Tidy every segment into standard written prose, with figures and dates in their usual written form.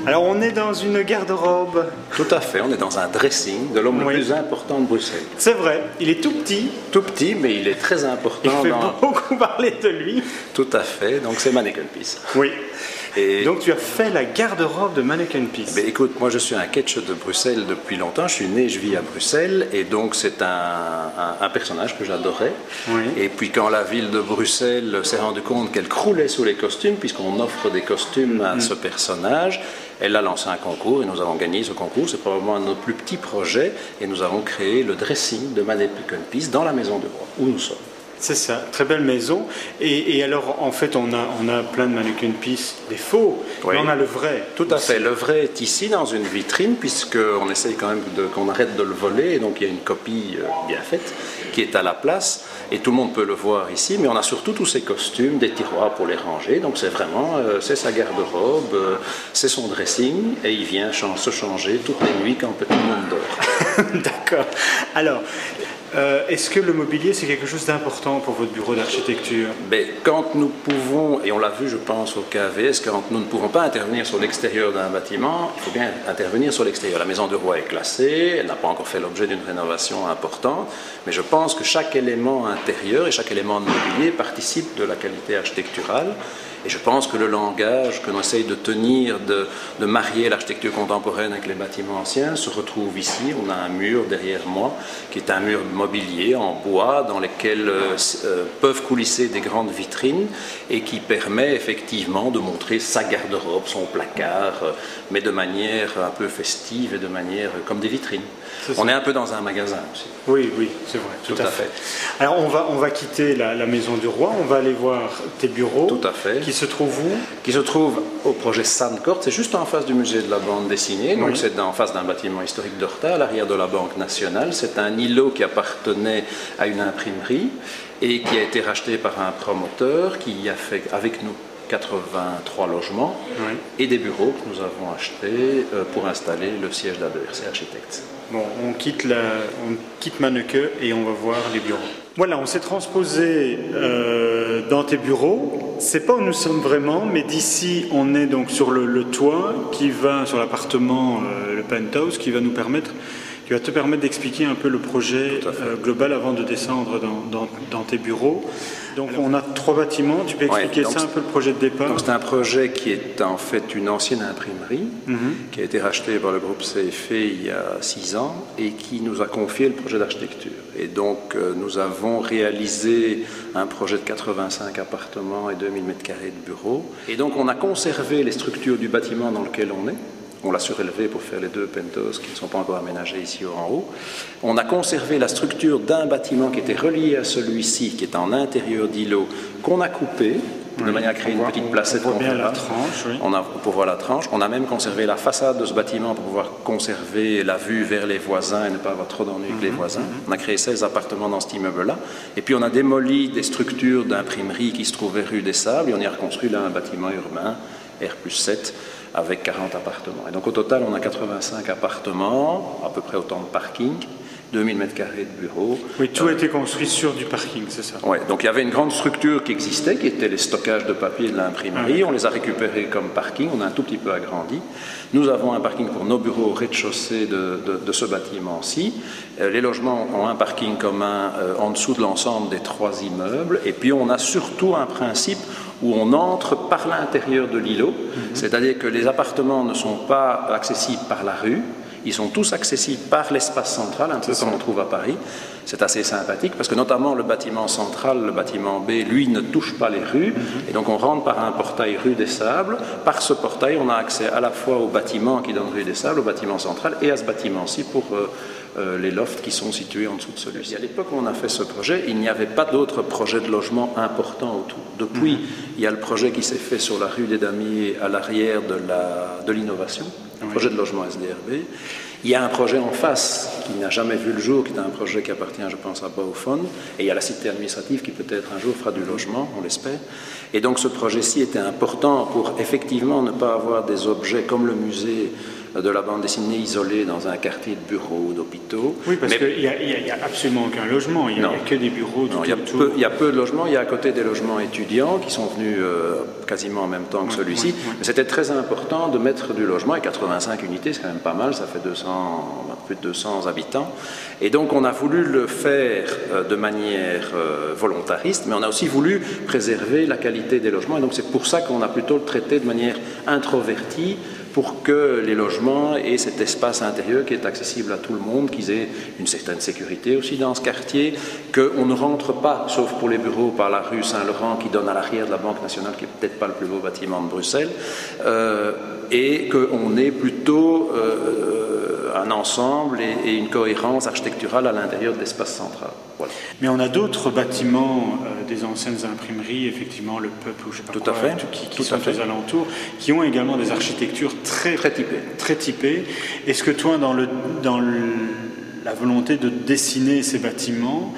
Alors on est dans une garde-robe. Tout à fait, on est dans un dressing de l'homme le plus important de Bruxelles. C'est vrai, il est tout petit. Tout petit, mais il est très important. Il fait beaucoup parler de lui. Tout à fait, donc c'est Manneken Pis. Oui. Et donc tu as fait la garde-robe de Manneken Pis. Ben, écoute, moi je suis un catch de Bruxelles depuis longtemps, je suis né, je vis à Bruxelles, et donc c'est un personnage que j'adorais. Oui. Et puis quand la ville de Bruxelles s'est rendue compte qu'elle croulait sous les costumes, puisqu'on offre des costumes à ce personnage, elle a lancé un concours et nous avons gagné ce concours. C'est probablement un de nos plus petits projets, et nous avons créé le dressing de Manneken Pis dans la maison de roi, où nous sommes. C'est ça, très belle maison. Et alors, en fait, on a plein de Manneken Pis, des faux, oui. Mais on a le vrai. Tout à fait. Le vrai est ici, dans une vitrine, puisqu'on essaye quand même qu'on arrête de le voler. Et donc, il y a une copie bien faite qui est à la place. Et tout le monde peut le voir ici. Mais on a surtout tous ses costumes, des tiroirs pour les ranger. Donc, c'est vraiment, c'est sa garde-robe, c'est son dressing. Et il vient se changer toutes les nuits quand tout le monde dort. D'accord. Alors... est-ce que le mobilier, c'est quelque chose d'important pour votre bureau d'architecture? Ben, quand nous pouvons, et on l'a vu je pense au KVS, quand nous ne pouvons pas intervenir sur l'extérieur d'un bâtiment, il faut bien intervenir sur l'extérieur. La maison de roi est classée, elle n'a pas encore fait l'objet d'une rénovation importante, mais je pense que chaque élément intérieur et chaque élément de mobilier participe de la qualité architecturale. Et je pense que le langage que l'on essaye de tenir, de marier l'architecture contemporaine avec les bâtiments anciens, se retrouve ici. On a un mur derrière moi, qui est un mur mobilier en bois, dans lequel peuvent coulisser des grandes vitrines, et qui permet effectivement de montrer sa garde-robe, son placard, mais de manière un peu festive et de manière comme des vitrines. On est un peu dans un magasin aussi. Oui, oui, c'est vrai, tout à fait. Alors on va quitter la maison du roi, on va aller voir tes bureaux. Tout à fait. Qui se trouvent où? Qui se trouve au projet Sandcourt, c'est juste en face du musée de la bande dessinée, donc c'est en face d'un bâtiment historique d'Horta, à l'arrière de la Banque nationale. C'est un îlot qui appartenait à une imprimerie et qui a été racheté par un promoteur qui a fait avec nous 83 logements et des bureaux que nous avons achetés pour installer le siège d'ABRC Architectes. Bon, on quitte Manneken et on va voir les bureaux. Voilà, on s'est transposé dans tes bureaux. C'est pas où nous sommes vraiment, mais d'ici, on est donc sur le toit qui va sur l'appartement, le penthouse, qui va te permettre d'expliquer un peu le projet global avant de descendre dans tes bureaux. Donc on a 3 bâtiments, tu peux expliquer un peu le projet de départ? C'est un projet qui est en fait une ancienne imprimerie qui a été rachetée par le groupe CFE il y a 6 ans et qui nous a confié le projet d'architecture. Et donc nous avons réalisé un projet de 85 appartements et 2000 m² de bureaux. Et donc on a conservé les structures du bâtiment dans lequel on est. On l'a surélevé pour faire les 2 penthouses qui ne sont pas encore aménagés ici en haut. On a conservé la structure d'un bâtiment qui était relié à celui-ci, qui est en intérieur d'îlot, qu'on a coupé de manière à créer une petite placette. On voit bien la tranche, oui. Pour voir la tranche. On a même conservé la façade de ce bâtiment pour pouvoir conserver la vue vers les voisins et ne pas avoir trop d'ennuis avec les voisins. On a créé 16 appartements dans cet immeuble-là. Et puis on a démoli des structures d'imprimerie qui se trouvaient rue des Sables et on y a reconstruit là un bâtiment urbain, R+7, avec 40 appartements. Et donc au total, on a 85 appartements, à peu près autant de parking, 2000 m² de bureaux. Oui, tout a été construit sur du parking, c'est ça? Oui, donc il y avait une grande structure qui existait, qui était les stockages de papier de l'imprimerie. On les a récupérés comme parking, on a un tout petit peu agrandi. Nous avons un parking pour nos bureaux au rez-de-chaussée de ce bâtiment-ci. Les logements ont un parking commun en dessous de l'ensemble des 3 immeubles. Et puis on a surtout un principe où on entre par l'intérieur de l'îlot, c'est-à-dire que les appartements ne sont pas accessibles par la rue, ils sont tous accessibles par l'espace central, un peu comme on trouve à Paris. C'est assez sympathique parce que notamment le bâtiment central, le bâtiment B, lui ne touche pas les rues et donc on rentre par un portail rue des Sables. Par ce portail, on a accès à la fois au bâtiment qui donne rue des Sables, au bâtiment central et à ce bâtiment-ci pour les lofts qui sont situés en dessous de celui-ci. À l'époque où on a fait ce projet, il n'y avait pas d'autres projets de logement importants autour. Depuis, il y a le projet qui s'est fait sur la rue des Damiers à l'arrière de l'innovation, projet de logement SDRB. Il y a un projet en face qui n'a jamais vu le jour, qui est un projet qui appartient, je pense, à Bauphone. Et il y a la cité administrative qui peut-être un jour fera du logement, on l'espère. Et donc ce projet-ci était important pour effectivement ne pas avoir des objets comme le musée de la bande dessinée isolée dans un quartier de bureaux ou d'hôpitaux. Oui, parce qu'il n'y a absolument aucun logement, il n'y a que des bureaux tout autour. Il y a peu de logements, il y a à côté des logements étudiants qui sont venus quasiment en même temps que celui-ci. Mais c'était très important de mettre du logement, et 85 unités, c'est quand même pas mal, ça fait plus de 200 habitants. Et donc on a voulu le faire de manière volontariste, mais on a aussi voulu préserver la qualité des logements, et donc c'est pour ça qu'on a plutôt le traité de manière introvertie, pour que les logements aient cet espace intérieur qui est accessible à tout le monde, qu'ils aient une certaine sécurité aussi dans ce quartier, qu'on ne rentre pas, sauf pour les bureaux, par la rue Saint-Laurent qui donne à l'arrière de la Banque nationale, qui n'est peut-être pas le plus beau bâtiment de Bruxelles, et qu'on ait plutôt un ensemble et une cohérence architecturale à l'intérieur de l'espace central. Voilà. Mais on a d'autres bâtiments des anciennes imprimeries, effectivement le Peuple ou je sais pas quoi, qui sont aux alentours, qui ont également des architectures très typées. Est-ce que toi, dans la volonté de dessiner ces bâtiments,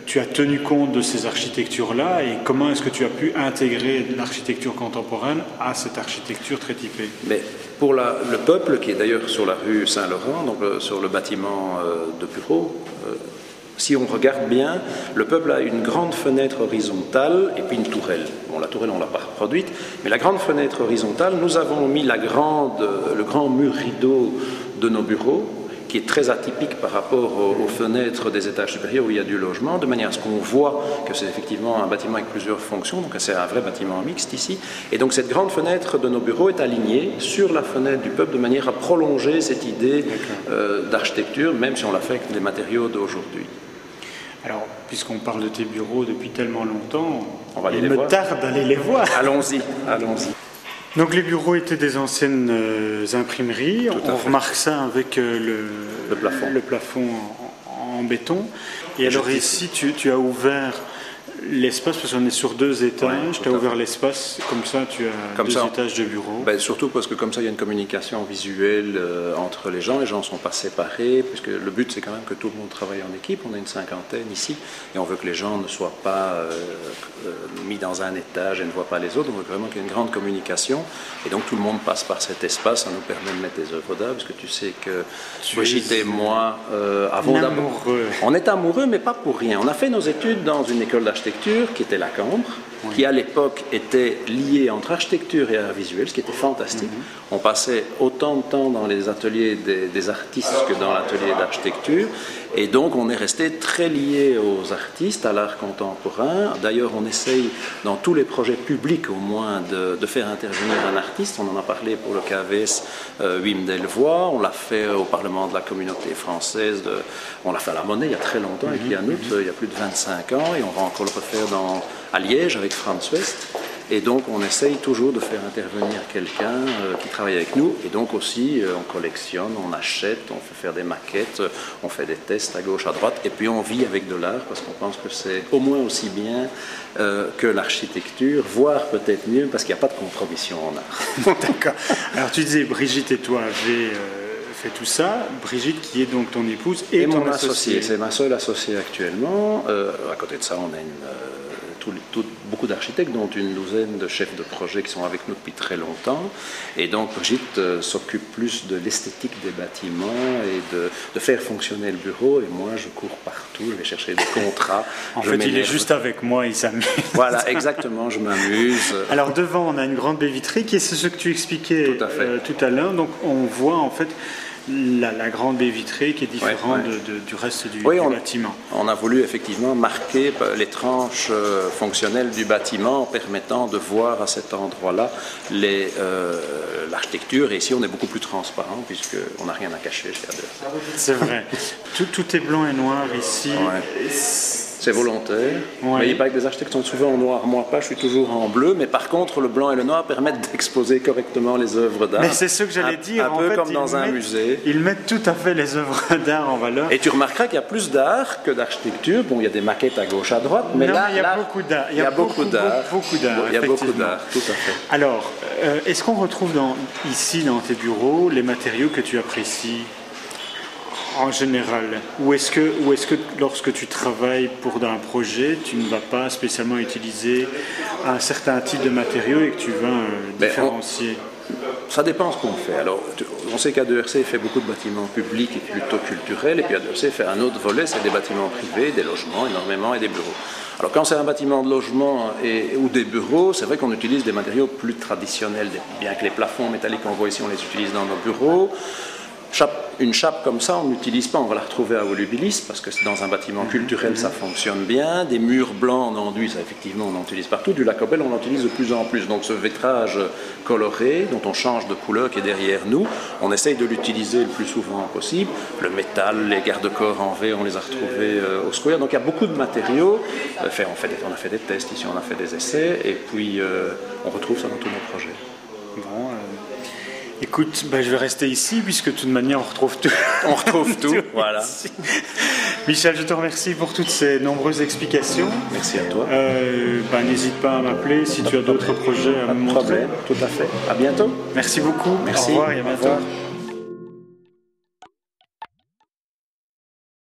tu as tenu compte de ces architectures-là, et comment est-ce que tu as pu intégrer l'architecture contemporaine à cette architecture très typée? Mais pour le Peuple, qui est d'ailleurs sur la rue Saint-Laurent, donc sur le bâtiment de bureau, si on regarde bien, le Peuple a une grande fenêtre horizontale et puis une tourelle. Bon, la tourelle, on ne l'a pas reproduite, mais la grande fenêtre horizontale, nous avons mis le grand mur rideau de nos bureaux, qui est très atypique par rapport aux fenêtres des étages supérieurs où il y a du logement, de manière à ce qu'on voit que c'est effectivement un bâtiment avec plusieurs fonctions, donc c'est un vrai bâtiment mixte ici. Et donc cette grande fenêtre de nos bureaux est alignée sur la fenêtre du Peuple de manière à prolonger cette idée d'architecture, même si on l'a fait avec des matériaux d'aujourd'hui. Alors, puisqu'on parle de tes bureaux depuis tellement longtemps, il me tarde d'aller les voir. Allons-y. Donc les bureaux étaient des anciennes imprimeries. On remarque ça avec le plafond en béton. Et alors ici, tu as ouvert l'espace, parce qu'on est sur 2 étages, tu as ouvert l'espace, comme ça tu as deux étages de bureaux. Ben, surtout parce que comme ça il y a une communication visuelle entre les gens ne sont pas séparés, puisque le but c'est quand même que tout le monde travaille en équipe, on a une 50aine ici, et on veut que les gens ne soient pas mis dans un étage et ne voient pas les autres, on veut vraiment qu'il y ait une grande communication, et donc tout le monde passe par cet espace, ça nous permet de mettre des œuvres d'art, parce que tu sais que Brigitte et moi, on est amoureux, mais pas pour rien. On a fait nos études dans une école d'architecture qui était la Cambre, qui à l'époque était liée entre architecture et art visuel, ce qui était fantastique. On passait autant de temps dans les ateliers des artistes que dans l'atelier d'architecture, et donc on est resté très lié aux artistes, à l'art contemporain. D'ailleurs, on essaye dans tous les projets publics au moins de faire intervenir un artiste. On en a parlé pour le KVS Wim Delvoye, on l'a fait au Parlement de la Communauté française, on l'a fait à la Monnaie il y a très longtemps avec Yann Hout, il y a plus de 25 ans, et on va encore le refaire à Liège avec Franz West. Et donc on essaye toujours de faire intervenir quelqu'un qui travaille avec nous, et donc aussi on collectionne, on achète, on fait faire des maquettes, on fait des tests à gauche, à droite, et puis on vit avec de l'art parce qu'on pense que c'est au moins aussi bien que l'architecture, voire peut-être mieux, parce qu'il n'y a pas de compromission en art. D'accord. Alors tu disais Brigitte et toi avez fait tout ça. Brigitte qui est donc ton épouse et ton mon associé. C'est ma seule associée actuellement. À côté de ça, on a beaucoup d'architectes, dont une douzaine de chefs de projet qui sont avec nous depuis très longtemps. Et donc Brigitte s'occupe plus de l'esthétique des bâtiments et de faire fonctionner le bureau. Et moi, je cours partout, je vais chercher des contrats. En fait, il est juste avec moi, il s'amuse. Voilà, exactement, je m'amuse. Alors devant, on a une grande baie vitrée qui est ce que tu expliquais tout à l'heure. Donc on voit en fait la grande baie vitrée qui est différente du reste du bâtiment. On a voulu effectivement marquer les tranches fonctionnelles du bâtiment en permettant de voir à cet endroit-là l'architecture. Et ici, on est beaucoup plus transparent puisqu'on n'a rien à cacher chez Adler. C'est vrai. Tout est blanc et noir ici. C'est volontaire. Mais il paraît que les architectes sont souvent en noir. Moi, pas, je suis toujours en bleu. Mais par contre, le blanc et le noir permettent d'exposer correctement les œuvres d'art. Mais c'est ce que j'allais dire. Un peu comme dans un musée. Ils mettent tout à fait les œuvres d'art en valeur. Et tu remarqueras qu'il y a plus d'art que d'architecture. Bon, il y a des maquettes à gauche, à droite. Mais là, il y a beaucoup d'art. Il y a beaucoup d'art. Il y a beaucoup d'art, tout à fait. Alors, est-ce qu'on retrouve ici, dans tes bureaux, les matériaux que tu apprécies en général, ou est-ce que lorsque tu travailles pour un projet, tu ne vas pas spécialement utiliser un certain type de matériaux et que tu vas différencier? ça dépend ce qu'on fait. Alors, on sait qu'A2RC fait beaucoup de bâtiments publics et plutôt culturels, et puis A2RC fait un autre volet, c'est des bâtiments privés, des logements énormément et des bureaux. Alors quand c'est un bâtiment de logement ou des bureaux, c'est vrai qu'on utilise des matériaux plus traditionnels, bien que les plafonds métalliques qu'on voit ici, on les utilise dans nos bureaux. Une chape comme ça, on n'utilise pas, on va la retrouver à Volubilis, parce que c'est dans un bâtiment culturel, ça fonctionne bien. Des murs blancs en enduit, ça effectivement, on en utilise partout. Du lacobel, on en utilise de plus en plus. Donc ce vitrage coloré, dont on change de couleur, qui est derrière nous, on essaye de l'utiliser le plus souvent possible. Le métal, les garde-corps en V, on les a retrouvés au Square. Donc il y a beaucoup de matériaux. On a fait des tests ici, on a fait des essais, et puis on retrouve ça dans tous nos projets. Bon, écoute, je vais rester ici puisque de toute manière on retrouve tout. On retrouve tout, voilà. Michel, je te remercie pour toutes ces nombreuses explications. Merci à toi. N'hésite pas à m'appeler si tu as d'autres projets à me montrer. Tout à fait. À bientôt. Merci beaucoup. Merci. Au revoir et à bientôt. Au revoir.